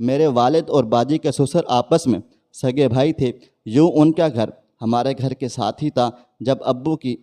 میرے والد اور باجی کے سسر آپس میں سگے بھائی تھے، یوں ان کا گھر ہمارے گھر کے ساتھ ہی تھا۔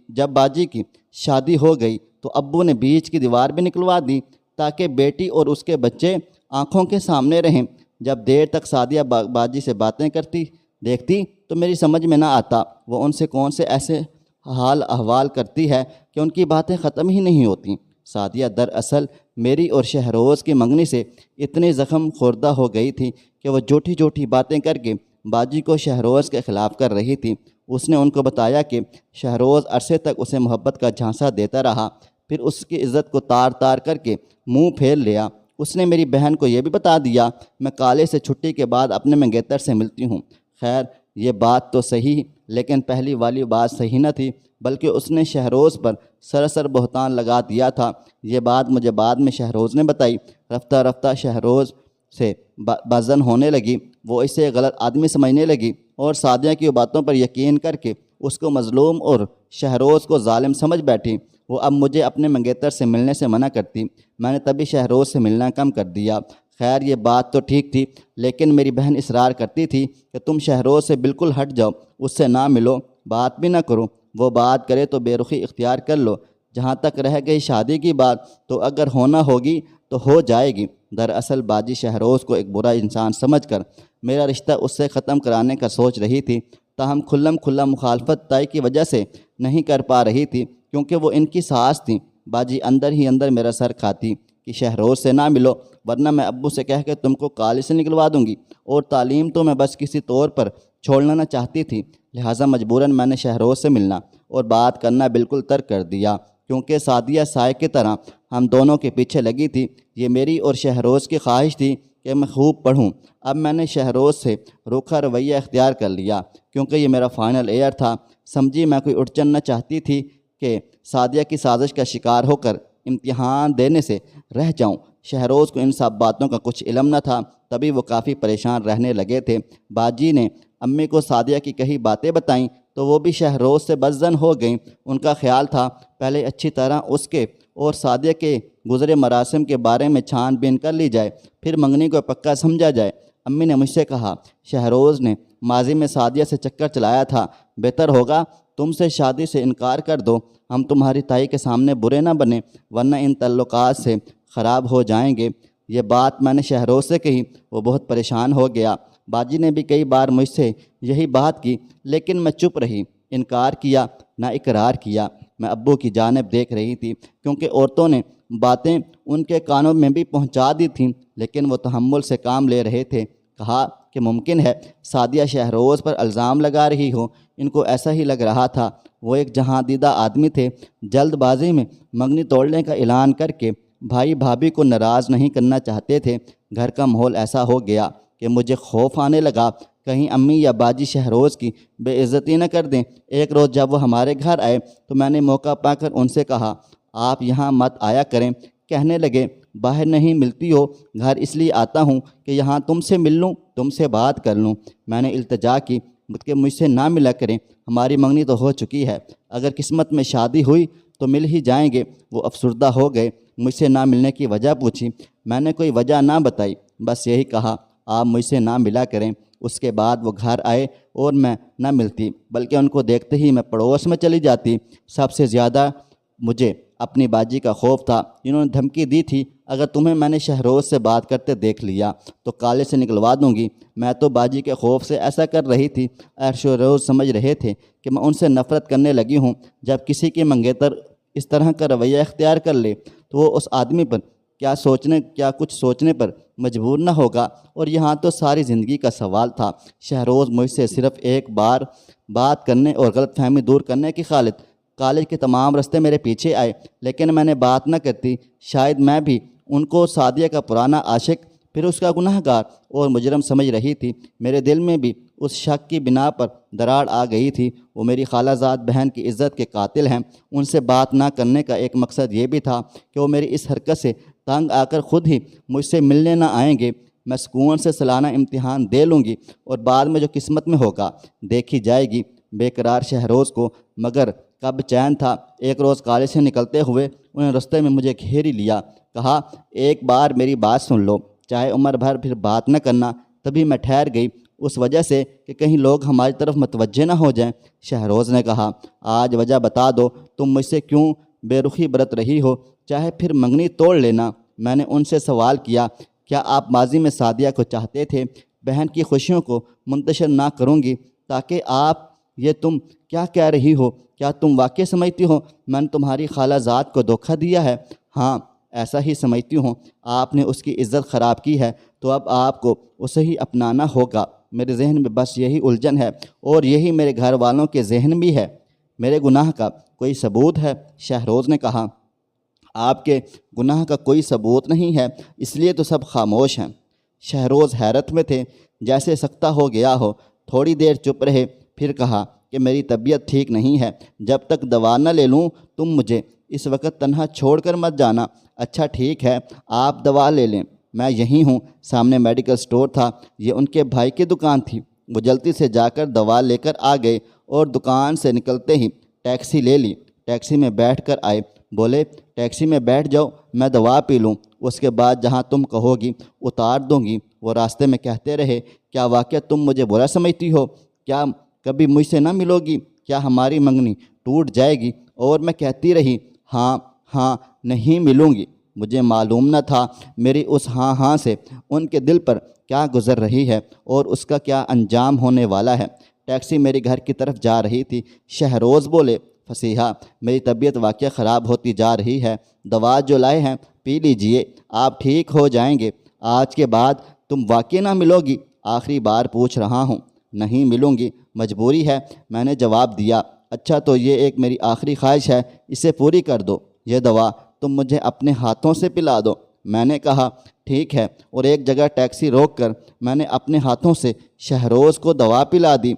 جب باجی کی شادی ہو گئی تو ابو نے بیچ کی دیوار بھی نکلوا دی تاکہ بیٹی اور اس کے بچے آنکھوں کے سامنے رہیں۔ جب دیر تک سعدیہ باجی سے باتیں کرتی دیکھتی تو میری سمجھ میں نہ آتا وہ ان سے کون سے ایسے حال احوال کرتی ہے کہ ان کی باتیں ختم ہی نہیں ہوتیں۔ سعدیہ دراصل میری اور شہروز کی منگنی سے اتنی زخم خوردہ ہو گئی تھی کہ وہ جھوٹی جھوٹی باتیں کر کے باجی کو شہروز کے خلاف کر رہی تھی۔ اس نے ان کو بتایا کہ شہروز عرصے تک اسے محبت کا جھانسا دیتا رہا، پھر اس کی عزت کو تار تار کر کے منہ پھیر لیا۔ اس نے میری بہن کو یہ بھی بتا دیا میں کالج سے چھٹی کے بعد اپنے منگیتر سے ملتی ہوں۔ خیر یہ بات تو صحیح، لیکن پہلی والی بات صحیح نہ تھی، بلکہ اس نے شہروز پر سراسر بہتان لگا دیا تھا۔ یہ بات مجھے بعد میں شہروز نے بتائی۔ رفتہ رفتہ شہروز سے بزن ہونے لگی، وہ اسے غلط آدمی سمجھنے لگی اور سعدیہ کی باتوں پر یقین کر کے اس کو مظلوم اور شہروز کو ظالم سمجھ بیٹھی۔ وہ اب مجھے اپنے منگیتر سے ملنے سے منع کرتی، میں نے تبھی شہروز سے ملنا کم کر دیا۔ خیر یہ بات تو ٹھیک تھی، لیکن میری بہن اصرار کرتی تھی کہ تم شہروز سے بالکل ہٹ جاؤ، اس سے نہ ملو، بات بھی نہ کرو، وہ بات کرے تو بے رخی اختیار کر لو۔ جہاں تک رہ گئی شادی کی بات تو اگر ہونا ہوگی تو ہو جائے گی۔ دراصل باجی شہروز کو ایک برا انسان سمجھ کر میرا رشتہ اس سے ختم کرانے کا سوچ رہی تھی، تاہم کھلا مخالفت طے کی وجہ سے نہیں کر پا رہی تھی، کیونکہ وہ ان کی ساس تھیں۔ باجی اندر ہی اندر میرا سر کھاتی کہ شہروز سے نہ ملو، ورنہ میں ابو سے کہہ کے تم کو کالج سے نکلوا دوں گی، اور تعلیم تو میں بس کسی طور پر چھوڑنا نہ چاہتی تھی، لہٰذا مجبوراً میں نے شہروز سے ملنا اور بات کرنا بالکل ترک کر دیا، کیونکہ سعدیہ سائے کی طرح ہم دونوں کے پیچھے لگی تھی۔ یہ میری اور شہروز کی خواہش تھی کہ میں خوب پڑھوں۔ اب میں نے شہروز سے روکھا رویہ اختیار کر لیا، کیونکہ یہ میرا فائنل ایئر تھا۔ سمجھی میں کوئی اڑچن نہ چاہتی تھی کہ سعدیہ کی سازش کا شکار ہو کر امتحان دینے سے رہ جاؤں۔ شہروز کو ان سب باتوں کا کچھ علم نہ تھا، تبھی وہ کافی پریشان رہنے لگے تھے۔ باجی نے امی کو سعدیہ کی کئی باتیں بتائیں تو وہ بھی شہروز سے بدظن ہو گئیں۔ ان کا خیال تھا پہلے اچھی طرح اس کے اور سعدیہ کے گزرے مراسم کے بارے میں چھان بین کر لی جائے، پھر منگنی کو پکا سمجھا جائے۔ امی نے مجھ سے کہا شہروز نے ماضی میں سعدیہ سے چکر چلایا تھا، بہتر ہوگا تم سے شادی سے انکار کر دو، ہم تمہاری تائی کے سامنے برے نہ بنیں، ورنہ ان تعلقات سے خراب ہو جائیں گے۔ یہ بات میں نے شہروز سے کہی، وہ بہت پریشان ہو گیا۔ باجی نے بھی کئی بار مجھ سے یہی بات کی، لیکن میں چپ رہی، انکار کیا نہ اقرار کیا۔ میں ابو کی جانب دیکھ رہی تھی، کیونکہ عورتوں نے باتیں ان کے کانوں میں بھی پہنچا دی تھیں، لیکن وہ تحمل سے کام لے رہے تھے۔ کہا کہ ممکن ہے سعدیہ شہروز پر الزام لگا رہی ہو، ان کو ایسا ہی لگ رہا تھا۔ وہ ایک جہاں دیدہ آدمی تھے، جلد بازی میں منگنی توڑنے کا اعلان کر کے بھائی بھابھی کو ناراض نہیں کرنا چاہتے تھے۔ گھر کا ماحول ایسا ہو گیا کہ مجھے خوف آنے لگا کہیں امی یا باجی شہروز کی بے عزتی نہ کر دیں۔ ایک روز جب وہ ہمارے گھر آئے تو میں نے موقع پا کر ان سے کہا آپ یہاں مت آیا کریں۔ کہنے لگے باہر نہیں ملتی ہو، گھر اس لیے آتا ہوں کہ یہاں تم سے مل لوں، تم سے بات کر لوں۔ میں نے التجا کی کہ مجھ سے نہ ملا کریں، ہماری منگنی تو ہو چکی ہے، اگر قسمت میں شادی ہوئی تو مل ہی جائیں گے۔ وہ افسردہ ہو گئے، مجھ سے نہ ملنے کی وجہ پوچھی، میں نے کوئی وجہ نہ بتائی، بس یہی کہا آپ مجھ سے نہ ملا کریں۔ اس کے بعد وہ گھر آئے اور میں نہ ملتی، بلکہ ان کو دیکھتے ہی میں پڑوس میں چلی جاتی۔ سب سے زیادہ مجھے اپنی باجی کا خوف تھا، انہوں نے دھمکی دی تھی اگر تمہیں میں نے شہروز سے بات کرتے دیکھ لیا تو کالج سے نکلوا دوں گی۔ میں تو باجی کے خوف سے ایسا کر رہی تھی، شہروز سمجھ رہے تھے کہ میں ان سے نفرت کرنے لگی ہوں۔ جب کسی کی منگیتر اس طرح کا رویہ اختیار کر لے تو وہ اس آدمی پر کیا کچھ سوچنے پر مجبور نہ ہوگا، اور یہاں تو ساری زندگی کا سوال تھا۔ شہروز مجھ سے صرف ایک بار بات کرنے اور غلط فہمی دور کرنے کی خالد کالج کے تمام رستے میرے پیچھے آئے، لیکن میں نے بات نہ کرتی۔ شاید میں بھی ان کو سعدیہ کا پرانا عاشق، پھر اس کا گناہ گار اور مجرم سمجھ رہی تھی۔ میرے دل میں بھی اس شک کی بنا پر دراڑ آ گئی تھی۔ وہ میری خالہ زاد بہن کی عزت کے قاتل ہیں۔ ان سے بات نہ کرنے کا ایک مقصد یہ بھی تھا کہ وہ میری اس حرکت سے تنگ آ کر خود ہی مجھ سے ملنے نہ آئیں گے۔ میں سکون سے سالانہ امتحان دے لوں گی اور بعد میں جو قسمت میں ہوگا دیکھی جائے گی۔ بے قرار شہروز کو مگر کب چین تھا۔ ایک روز کالج سے نکلتے ہوئے انہیں رستے میں مجھے گھیر لیا، کہا ایک بار میری بات سن لو، چاہے عمر بھر پھر بات نہ کرنا۔ تبھی میں ٹھہر گئی، اس وجہ سے کہ کہیں لوگ ہماری طرف متوجہ نہ ہو جائیں۔ شہروز نے کہا، آج وجہ بتا دو، تم مجھ سے کیوں بے رخی برت رہی ہو؟ چاہے پھر منگنی توڑ لینا۔ میں نے ان سے سوال کیا، کیا آپ ماضی میں سعدیہ کو چاہتے تھے؟ بہن کی خوشیوں کو منتشر نہ کروں گی تاکہ آپ یہ تم کیا کہہ رہی ہو؟ کیا تم واقعی سمجھتی ہو میں نے تمہاری خالہ زاد کو دھوکہ دیا ہے؟ ہاں، ایسا ہی سمجھتی ہوں۔ آپ نے اس کی عزت خراب کی ہے تو اب آپ کو اسے ہی اپنانا ہوگا۔ میرے ذہن میں بس یہی الجھن ہے، اور یہی میرے گھر والوں کے ذہن بھی ہے۔ میرے گناہ کا کوئی ثبوت ہے؟ شہروز نے کہا، آپ کے گناہ کا کوئی ثبوت نہیں ہے، اس لیے تو سب خاموش ہیں۔ شہروز حیرت میں تھے، جیسے سکتہ ہو گیا ہو۔ تھوڑی دیر چپ رہے، پھر کہا کہ میری طبیعت ٹھیک نہیں ہے، جب تک دوا نہ لے لوں تم مجھے اس وقت تنہا چھوڑ کر مت جانا۔ اچھا ٹھیک ہے، آپ دوا لے لیں، میں یہیں ہوں۔ سامنے میڈیکل سٹور تھا، یہ ان کے بھائی کی دکان تھی۔ وہ جلدی سے جا کر دوا لے کر آ گئے، اور دکان سے نکلتے ہی ٹیکسی لے لی۔ ٹیکسی میں بیٹھ کر آئے، بولے، ٹیکسی میں بیٹھ جاؤ، میں دوا پی لوں، اس کے بعد جہاں تم کہو گی اتار دوں گی۔ وہ راستے میں کہتے رہے، کیا واقعہ تم مجھے برا سمجھتی ہو؟ کیا کبھی مجھ سے نہ ملو گی؟ کیا ہماری منگنی ٹوٹ جائے گی؟ اور میں کہتی رہی، ہاں ہاں، نہیں ملوں گی۔ مجھے معلوم نہ تھا میری اس ہاں ہاں سے ان کے دل پر کیا گزر رہی ہے اور اس کا کیا انجام ہونے والا ہے۔ ٹیکسی میرے گھر کی طرف جا رہی تھی۔ شہروز بولے، فصیحہ، میری طبیعت واقعہ خراب ہوتی جا رہی ہے، دوا جو لائے ہیں پی لیجئے، آپ ٹھیک ہو جائیں گے۔ آج کے بعد تم واقعی نہ ملو گی؟ آخری بار پوچھ رہا ہوں۔ نہیں ملوں گی، مجبوری ہے، میں نے جواب دیا۔ اچھا تو یہ ایک میری آخری خواہش ہے، اسے پوری کر دو، یہ دوا تم مجھے اپنے ہاتھوں سے پلا دو۔ میں نے کہا، ٹھیک ہے، اور ایک جگہ ٹیکسی روک کر میں نے اپنے ہاتھوں سے شہروز کو دوا پلا دی۔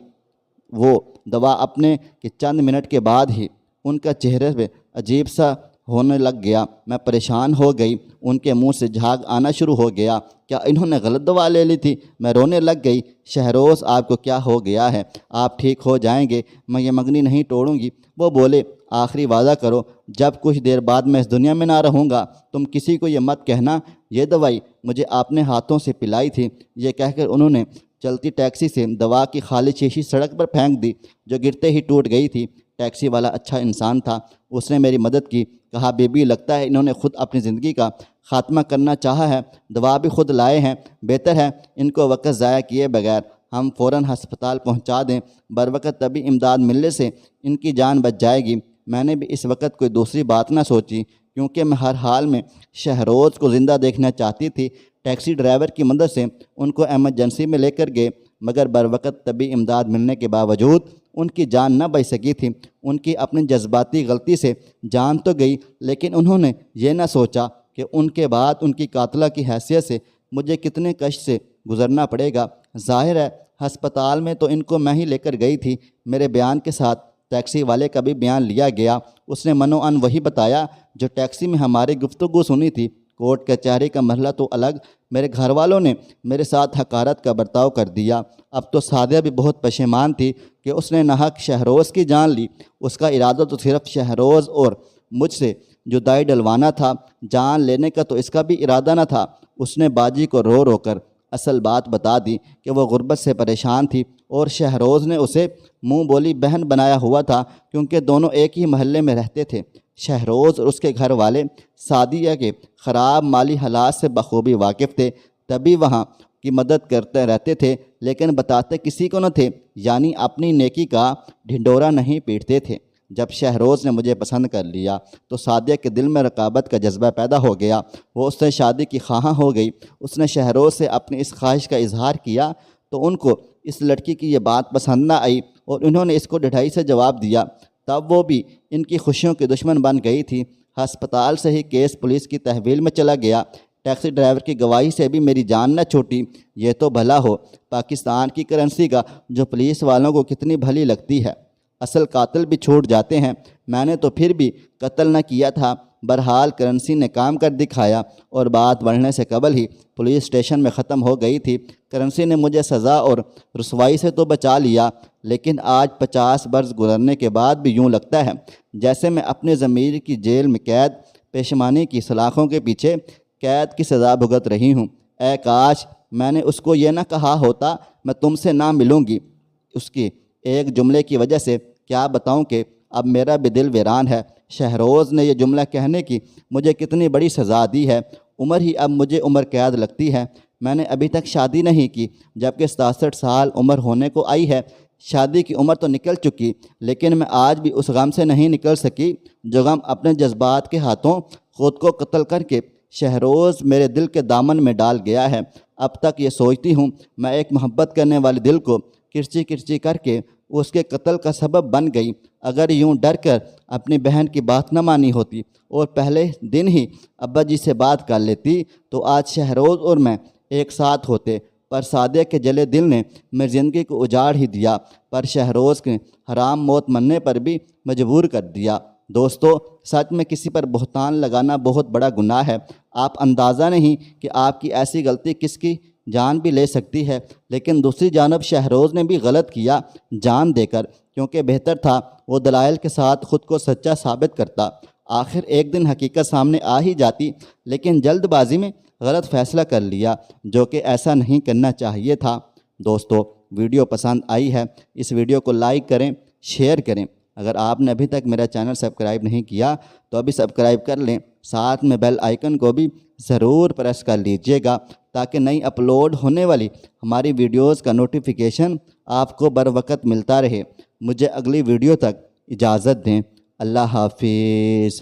وہ دوا اپنے کہ چند منٹ کے بعد ہی ان کا چہرے پہ عجیب سا ہونے لگ گیا۔ میں پریشان ہو گئی، ان کے منہ سے جھاگ آنا شروع ہو گیا۔ کیا انہوں نے غلط دوا لے لی تھی؟ میں رونے لگ گئی۔ شہروز، آپ کو کیا ہو گیا ہے؟ آپ ٹھیک ہو جائیں گے، میں یہ منگنی نہیں توڑوں گی۔ وہ بولے، آخری وعدہ کرو، جب کچھ دیر بعد میں اس دنیا میں نہ رہوں گا تم کسی کو یہ مت کہنا یہ دوائی مجھے آپ نے ہاتھوں سے پلائی تھی۔ یہ کہہ کر انہوں نے چلتی ٹیکسی سے دوا کی خالی شیشی سڑک پر پھینک دی، جو گرتے ہی ٹوٹ گئی تھی۔ ٹیکسی والا اچھا انسان تھا، اس نے میری مدد کی۔ کہا، بی بی، لگتا ہے انہوں نے خود اپنی زندگی کا خاتمہ کرنا چاہا ہے، دوا بھی خود لائے ہیں، بہتر ہے ان کو وقت ضائع کیے بغیر ہم فوراً ہسپتال پہنچا دیں، بروقت طبی امداد ملنے سے ان کی جان بچ جائے گی۔ میں نے بھی اس وقت کوئی دوسری بات نہ سوچی، کیونکہ میں ہر حال میں شہروز کو زندہ دیکھنا چاہتی تھی۔ ٹیکسی ڈرائیور کی مدد سے ان کو ایمرجنسی میں لے کر گئے، مگر بروقت طبی امداد ملنے کے باوجود ان کی جان نہ بچ سکی تھی۔ ان کی اپنی جذباتی غلطی سے جان تو گئی، لیکن انہوں نے یہ نہ سوچا کہ ان کے بعد ان کی قاتلہ کی حیثیت سے مجھے کتنے کشٹ سے گزرنا پڑے گا۔ ظاہر ہے ہسپتال میں تو ان کو میں ہی لے کر گئی تھی۔ میرے بیان کے ساتھ ٹیکسی والے کا بھی بیان لیا گیا۔ اس نے منو ان وہی بتایا جو ٹیکسی میں ہماری گفتگو سنی تھی۔ کورٹ کچہری کا مرحلہ تو الگ، میرے گھر والوں نے میرے ساتھ حقارت کا برتاؤ کر دیا۔ اب تو سعدیہ بھی بہت پشیمان تھی کہ اس نے ناحق شہروز کی جان لی۔ اس کا ارادہ تو صرف شہروز اور مجھ سے جدائی ڈلوانا تھا، جان لینے کا تو اس کا بھی ارادہ نہ تھا۔ اس نے باجی کو رو رو کر اصل بات بتا دی کہ وہ غربت سے پریشان تھی، اور شہروز نے اسے منہ بولی بہن بنایا ہوا تھا، کیونکہ دونوں ایک ہی محلے میں رہتے تھے۔ شہروز اور اس کے گھر والے سعدیہ کے خراب مالی حالات سے بخوبی واقف تھے، تبھی وہاں کی مدد کرتے رہتے تھے، لیکن بتاتے کسی کو نہ تھے، یعنی اپنی نیکی کا ڈھنڈورا نہیں پیٹتے تھے۔ جب شہروز نے مجھے پسند کر لیا تو سعدیہ کے دل میں رقابت کا جذبہ پیدا ہو گیا۔ وہ اس سے شادی کی خواہاں ہو گئی۔ اس نے شہروز سے اپنی اس خواہش کا اظہار کیا تو ان کو اس لڑکی کی یہ بات پسند نہ آئی، اور انہوں نے اس کو ڈھٹائی سے جواب دیا۔ تب وہ بھی ان کی خوشیوں کی دشمن بن گئی تھی۔ ہسپتال سے ہی کیس پولیس کی تحویل میں چلا گیا۔ ٹیکسی ڈرائیور کی گواہی سے بھی میری جان نہ چھوٹی۔ یہ تو بھلا ہو پاکستان کی کرنسی کا جو پولیس والوں کو کتنی بھلی لگتی ہے، اصل قاتل بھی چھوٹ جاتے ہیں۔ میں نے تو پھر بھی قتل نہ کیا تھا۔ بہرحال کرنسی نے کام کر دکھایا، اور بات بڑھنے سے قبل ہی پولیس اسٹیشن میں ختم ہو گئی تھی۔ کرنسی نے مجھے سزا اور رسوائی سے تو بچا لیا، لیکن آج 50 برس گزرنے کے بعد بھی یوں لگتا ہے جیسے میں اپنے ضمیر کی جیل میں قید، پیشمانی کی سلاخوں کے پیچھے قید کی سزا بھگت رہی ہوں۔ اے کاش میں نے اس کو یہ نہ کہا ہوتا میں تم سے نہ ملوں گی۔ اس کی ایک جملے کی وجہ سے کیا بتاؤں کہ اب میرا بھی دل ویران ہے۔ شہروز نے یہ جملہ کہنے کی مجھے کتنی بڑی سزا دی ہے۔ عمر ہی اب مجھے عمر قید لگتی ہے۔ میں نے ابھی تک شادی نہیں کی جبکہ 67 سال عمر ہونے کو آئی ہے۔ شادی کی عمر تو نکل چکی لیکن میں آج بھی اس غم سے نہیں نکل سکی جو غم اپنے جذبات کے ہاتھوں خود کو قتل کر کے شہروز میرے دل کے دامن میں ڈال گیا ہے۔ اب تک یہ سوچتی ہوں میں ایک محبت کرنے والے دل کو کرچی کرچی کر کے اس کے قتل کا سبب بن گئی۔ اگر یوں ڈر کر اپنی بہن کی بات نہ مانی ہوتی اور پہلے دن ہی ابا جی سے بات کر لیتی تو آج شہروز اور میں ایک ساتھ ہوتے، پر صادق کے جلے دل نے میری زندگی کو اجاڑ ہی دیا، پر شہروز کے حرام موت مرنے پر بھی مجبور کر دیا۔ دوستو، سچ میں کسی پر بہتان لگانا بہت بڑا گناہ ہے۔ آپ اندازہ نہیں کہ آپ کی ایسی غلطی کس کی جان بھی لے سکتی ہے، لیکن دوسری جانب شہروز نے بھی غلط کیا جان دے کر، کیونکہ بہتر تھا وہ دلائل کے ساتھ خود کو سچا ثابت کرتا۔ آخر ایک دن حقیقت سامنے آ ہی جاتی، لیکن جلد بازی میں غلط فیصلہ کر لیا جو کہ ایسا نہیں کرنا چاہیے تھا۔ دوستو، ویڈیو پسند آئی ہے اس ویڈیو کو لائک کریں، شیئر کریں۔ اگر آپ نے ابھی تک میرا چینل سبسکرائب نہیں کیا تو ابھی سبسکرائب کر لیں، ساتھ میں بیل آئیکن کو بھی ضرور پریس کر لیجئے گا تاکہ نئی اپلوڈ ہونے والی ہماری ویڈیوز کا نوٹیفیکیشن آپ کو بر وقت ملتا رہے۔ مجھے اگلی ویڈیو تک اجازت دیں۔ اللہ حافظ۔